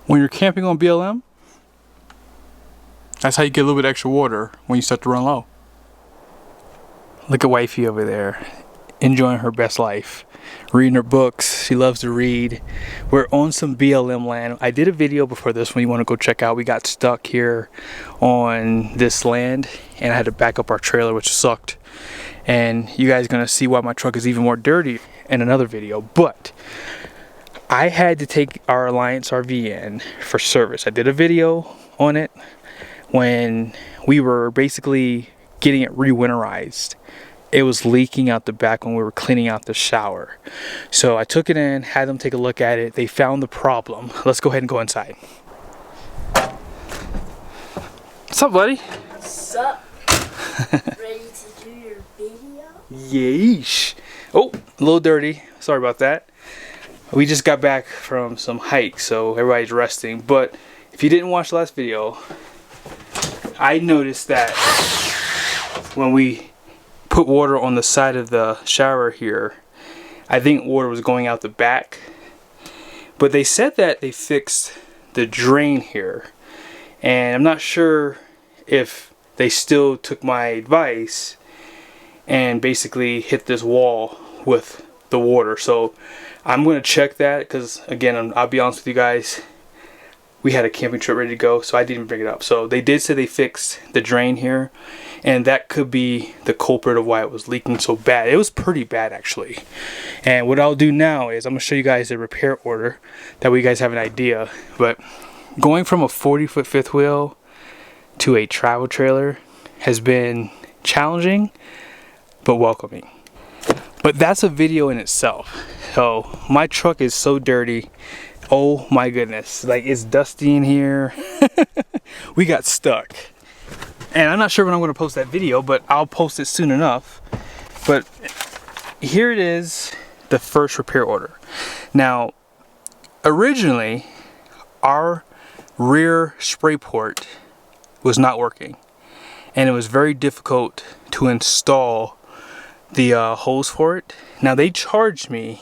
When you're camping on BLM, that's how you get a little bit extra water when you start to run low. Look at wifey over there, enjoying her best life, reading her books. She loves to read. We're on some BLM land. I did a video before this one you want to go check out. We got stuck here on this land and I had to back up our trailer, which sucked. And you guys are gonna see why my truck is even more dirty in another video. But I had to take our Alliance RV in for service. I did a video on it when we were basically getting it re-winterized. It was leaking out the back when we were cleaning out the shower. So I took it in, had them take a look at it. They found the problem. Let's go ahead and go inside. What's up, buddy? What's up? Ready to do your video? Yeesh. Oh, a little dirty. Sorry about that. We just got back from some hike, so everybody's resting. But if you didn't watch the last video, I noticed that when we put water on the side of the shower here, I think water was going out the back. But they said that they fixed the drain here, and I'm not sure if they still took my advice and basically hit this wall with the water. So I'm going to check that, because again, I'll be honest with you guys, we had a camping trip ready to go, so I didn't bring it up. So they did say they fixed the drain here, and that could be the culprit of why it was leaking so bad. It was pretty bad, actually. And what I'll do now is I'm going to show you guys the repair order, that way you guys have an idea. But going from a 40-foot fifth wheel to a travel trailer has been challenging but welcoming. But that's a video in itself. So my truck is so dirty. Oh my goodness, like it's dusty in here. We got stuck. And I'm not sure when I'm going to post that video, but I'll post it soon enough. But here it is, the first repair order. Now, originally, our rear spray port was not working. And it was very difficult to install the hose for it. Now, they charged me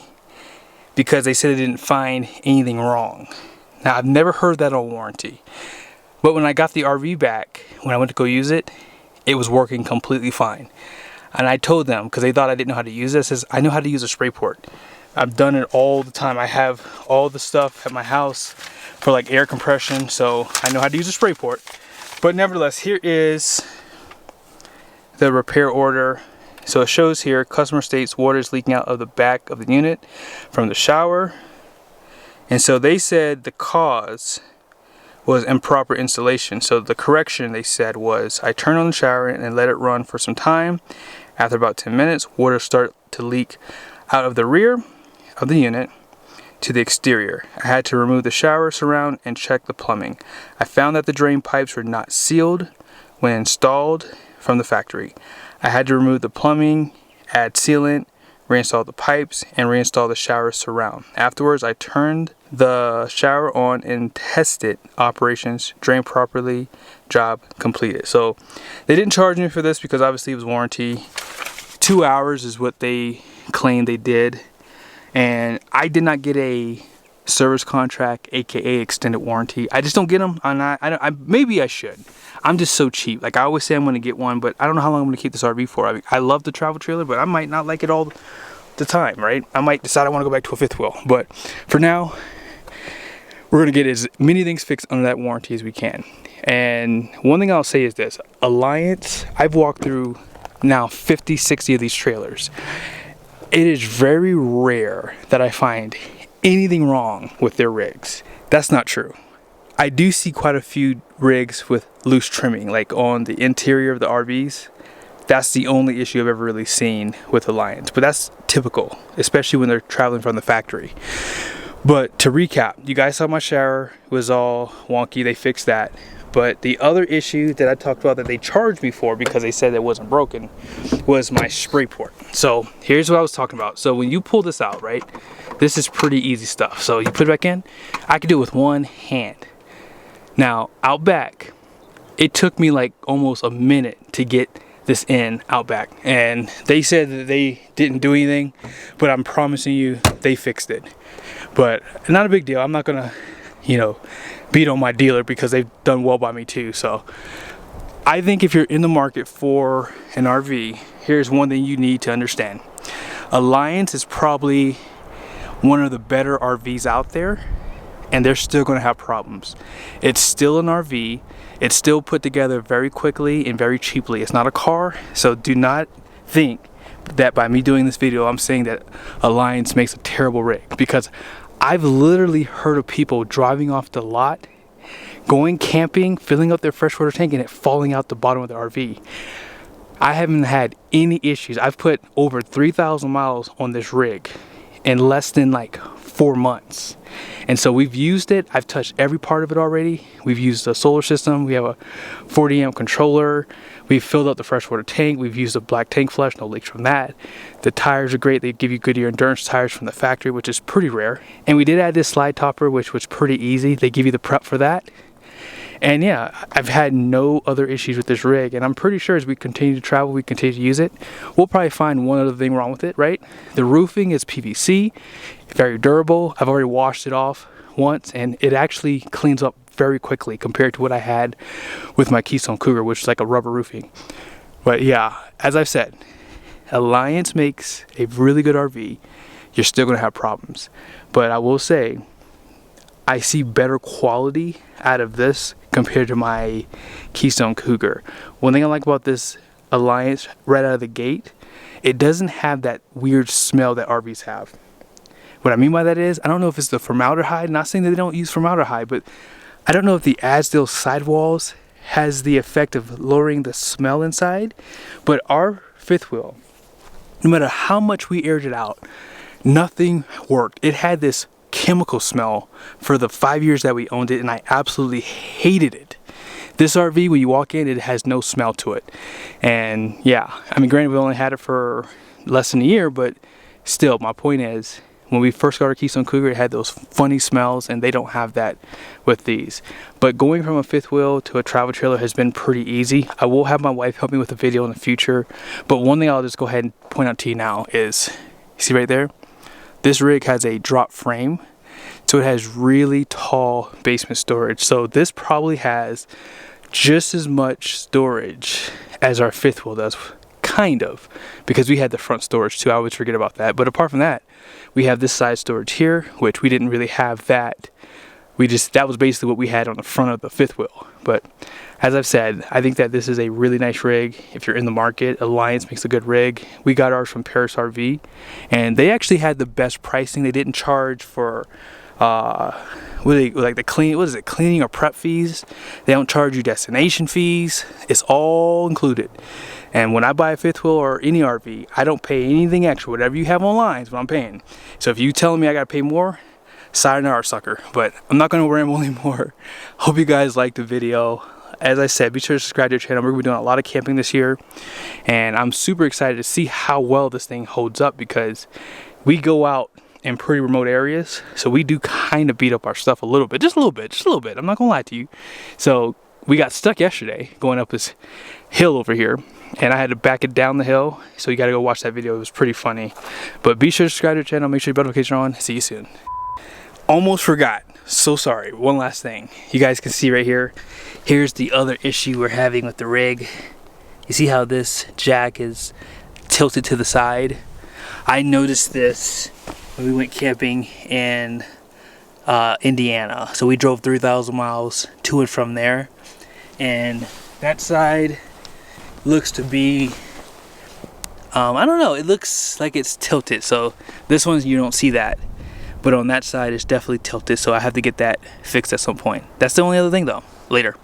because they said they didn't find anything wrong. Now, I've never heard that on warranty. But when I got the RV back, when I went to go use it, it was working completely fine. And I told them, because they thought I didn't know how to use this, I know how to use a spray port. I've done it all the time. I have all the stuff at my house for like air compression, so I know how to use a spray port. But nevertheless, here is the repair order. So it shows here, customer states water is leaking out of the back of the unit from the shower. And so they said the cause was improper installation. So the correction, they said, was I turned on the shower and let it run for some time. After about 10 minutes, water started to leak out of the rear of the unit to the exterior. I had to remove the shower surround and check the plumbing. I found that the drain pipes were not sealed when installed from the factory. I had to remove the plumbing, add sealant, reinstall the pipes, and reinstall the shower surround. Afterwards, I turned the shower on and tested operations, drained properly, job completed. So they didn't charge me for this because obviously it was warranty. 2 hours is what they claimed they did. And I did not get a service contract, aka extended warranty. I just don't get them. Maybe I should. I'm just so cheap. Like I always say I'm going to get one, but I don't know how long I'm going to keep this RV for. I mean, I love the travel trailer, but I might not like it all the time, right? I might decide I want to go back to a fifth wheel. But for now, we're going to get as many things fixed under that warranty as we can. And one thing I'll say is this. Alliance, I've walked through now 50, 60 of these trailers. It is very rare that I find anything wrong with their rigs. That's not true. I do see quite a few rigs with loose trimming, like on the interior of the RVs. That's the only issue I've ever really seen with Alliance, but that's typical, especially when they're traveling from the factory. But to recap, you guys saw my shower was all wonky. They fixed that. But the other issue that I talked about that they charged me for because they said it wasn't broken was my spray port. So here's what I was talking about. So when you pull this out, right, this is pretty easy stuff. So you put it back in. I could do it with one hand. Now out back, it took me like almost a minute to get this in out back, and they said that they didn't do anything, but I'm promising you they fixed it. But not a big deal. I'm not gonna, beat on my dealer because they've done well by me too. So I think if you're in the market for an RV, here's one thing you need to understand. Alliance is probably one of the better RVs out there, and they're still going to have problems. It's still an RV. It's still put together very quickly and very cheaply. It's not a car, so do not think that by me doing this video I'm saying that Alliance makes a terrible rig, because I've literally heard of people driving off the lot, going camping, filling up their freshwater tank, and it falling out the bottom of the RV. I haven't had any issues. I've put over 3,000 miles on this rig in less than like 4 months. And so we've used it. I've touched every part of it already. We've used the solar system. We have a 40 amp controller. We've filled up the freshwater tank. We've used a black tank flush, no leaks from that. The tires are great. They give you Goodyear endurance tires from the factory, which is pretty rare. And we did add this slide topper, which was pretty easy. They give you the prep for that. And yeah, I've had no other issues with this rig, and I'm pretty sure as we continue to travel, we continue to use it, we'll probably find one other thing wrong with it, right? The roofing is PVC, very durable. I've already washed it off once, and it actually cleans up very quickly compared to what I had with my Keystone Cougar, which is like a rubber roofing. But yeah, as I've said, Alliance makes a really good RV. You're still gonna have problems, but I will say, I see better quality out of this compared to my Keystone Cougar. One thing I like about this Alliance right out of the gate, it doesn't have that weird smell that RVs have. What I mean by that is, I don't know if it's the formaldehyde, not saying that they don't use formaldehyde, but I don't know if the Azdel sidewalls has the effect of lowering the smell inside. But our fifth wheel, no matter how much we aired it out, nothing worked. It had this chemical smell for the 5 years that we owned it, and I absolutely hated it. This RV, when you walk in, it has no smell to it. And yeah, I mean, granted, we only had it for less than a year, but still, my point is, when we first got our Keystone Cougar, it had those funny smells, and they don't have that with these. But going from a fifth wheel to a travel trailer has been pretty easy. I will have my wife help me with the video in the future, but one thing I'll just go ahead and point out to you now is, you see right there? This rig has a drop frame, so it has really tall basement storage. So this probably has just as much storage as our fifth wheel does, kind of, because we had the front storage too. I always forget about that. But apart from that, we have this side storage here, which we didn't really have that. That was basically what we had on the front of the fifth wheel. But as I've said, I think that this is a really nice rig. If you're in the market, Alliance makes a good rig. We got ours from Parris RV, and they actually had the best pricing. They didn't charge for cleaning or prep fees. They don't charge you destination fees. It's all included. And when I buy a fifth wheel or any RV, I don't pay anything extra. Whatever you have online is what I'm paying. So if you telling me I gotta pay more, sayonara, sucker. But I'm not gonna ramble anymore. Hope you guys liked the video. As I said, be sure to subscribe to the channel. We're gonna be doing a lot of camping this year, and I'm super excited to see how well this thing holds up, because we go out in pretty remote areas, so we do kind of beat up our stuff a little bit, just a little bit. I'm not gonna lie to you. So we got stuck yesterday going up this hill over here, and I had to back it down the hill. So you gotta go watch that video. It was pretty funny. But be sure to subscribe to the channel. Make sure your bell notifications are on. See you soon. Almost forgot. So sorry. One last thing. You guys can see right here. Here's the other issue we're having with the rig. You see how this jack is tilted to the side? I noticed this when we went camping in Indiana. So we drove 3,000 miles to and from there, and that side looks to be I don't know, it looks like it's tilted. So this one, you don't see that, but on that side it's definitely tilted, so I have to get that fixed at some point. That's the only other thing though. Later.